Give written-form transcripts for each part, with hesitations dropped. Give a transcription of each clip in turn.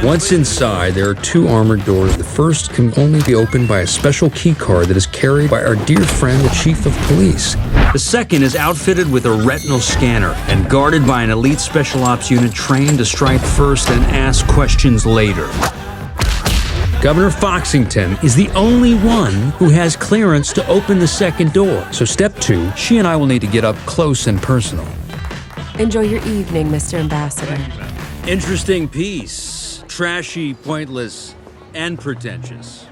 Once inside, there are 2 armored doors. The first can only be opened by a special key card that is carried by our dear friend, the Chief of Police. The second is outfitted with a retinal scanner and guarded by an elite special ops unit trained to strike first and ask questions later. Governor Foxington is the only one who has clearance to open the second door. So step 2, she and I will need to get up close and personal. Enjoy your evening, Mr. Ambassador. Interesting piece. Trashy, pointless, and pretentious.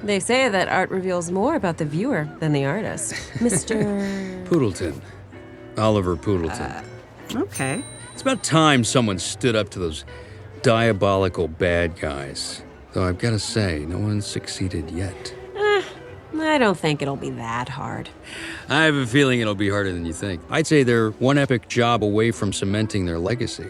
They say that art reveals more about the viewer than the artist. Mr. Poodleton. Oliver Poodleton. Okay. It's about time someone stood up to those diabolical bad guys. Though I've got to say, no one's succeeded yet. I don't think it'll be that hard. I have a feeling it'll be harder than you think. I'd say they're one epic job away from cementing their legacy.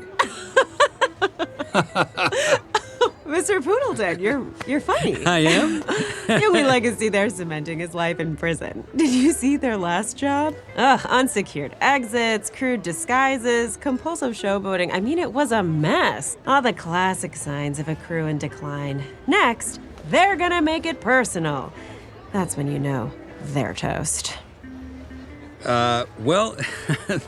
Mr. Poodleton, you're funny. I am? The only legacy they're cementing is life in prison. Did you see their last job? Unsecured exits, crude disguises, compulsive showboating. I mean, it was a mess. All the classic signs of a crew in decline. Next, they're gonna make it personal. That's when you know they're toast. Well,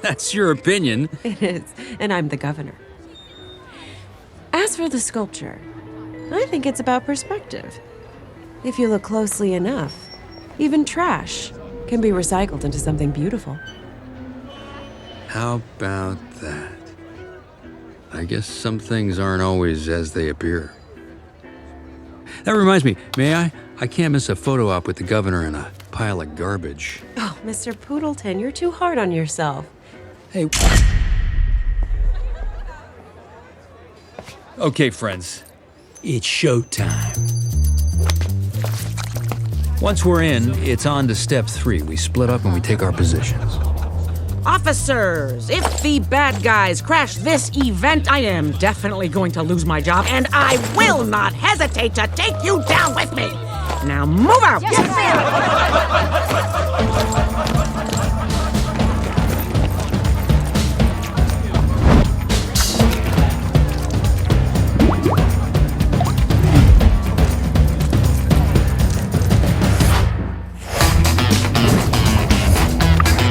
that's your opinion. It is, and I'm the governor. As for the sculpture, I think it's about perspective. If you look closely enough, even trash can be recycled into something beautiful. How about that? I guess some things aren't always as they appear. That reminds me, may I? I can't miss a photo op with the governor and a pile of garbage. Oh, Mr. Poodleton, you're too hard on yourself. Hey. Okay, friends. It's showtime. Once we're in, it's on to step 3. We split up and we take our positions. Officers, if the bad guys crash this event, I am definitely going to lose my job, and I will not hesitate to take you down with me. Now move out! Yes,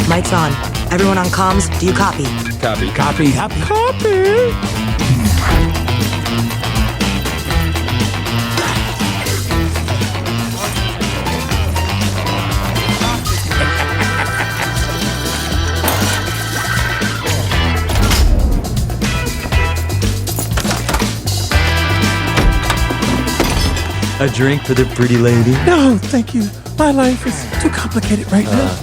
Mic's on. Everyone on comms, do you copy? Copy. Copy. Copy. Copy. A drink for the pretty lady? No, thank you. My life is too complicated right now.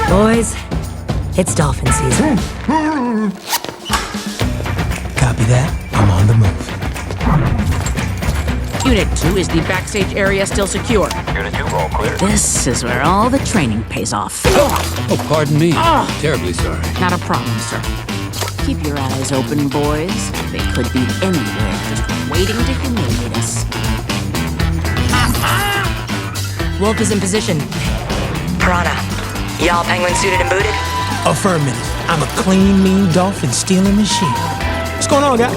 Boys, it's dolphin season. Copy that. I'm on the move. Unit 2, is the backstage area still secure? Unit 2, all clear. This is where all the training pays off. Oh, pardon me. Terribly sorry. Not a problem, sir. Keep your eyes open, boys. They could be anywhere, just waiting to humiliate us. Wolf is in position. Piranha, y'all penguin suited and booted? Affirmative. I'm a clean, mean dolphin stealing machine. What's going on, guys?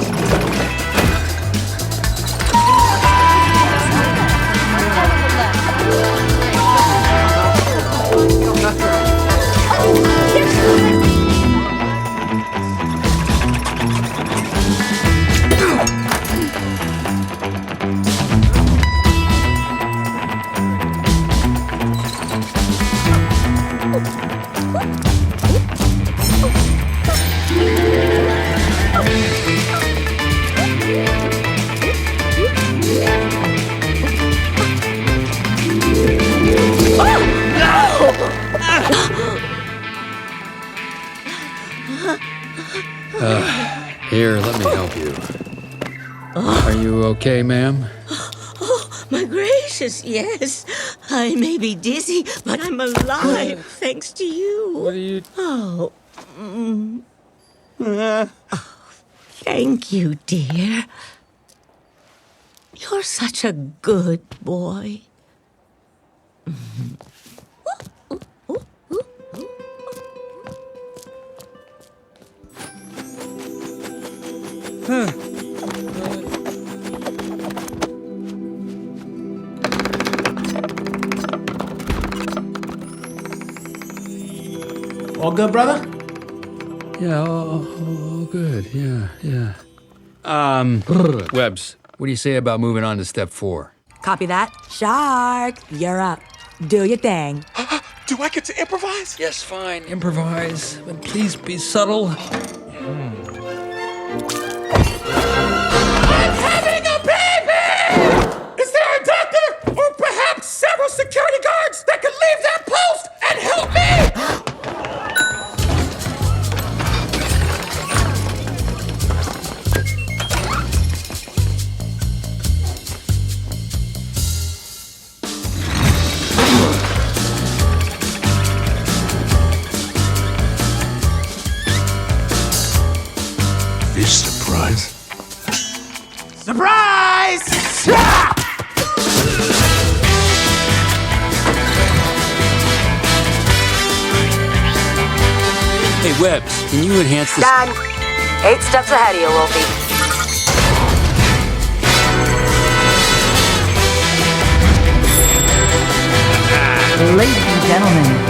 Here, let me help you. Are you okay, ma'am? Oh, my gracious, yes. I may be dizzy, but I'm alive, thanks to you. What are you... Oh. Oh, thank you, dear. You're such a good boy. All good, brother? Yeah, all good. Yeah. Webbs, what do you say about moving on to step 4? Copy that. Shark, you're up. Do your thing. Do I get to improvise? Yes, fine. Improvise, but please be subtle. Having a baby! Is there a doctor or perhaps several security guards that could leave their post and help me? Surprise. Surprise! Hey, Webbs, can you enhance this? Done. 8 steps ahead of you, Wolfie. Ladies and gentlemen,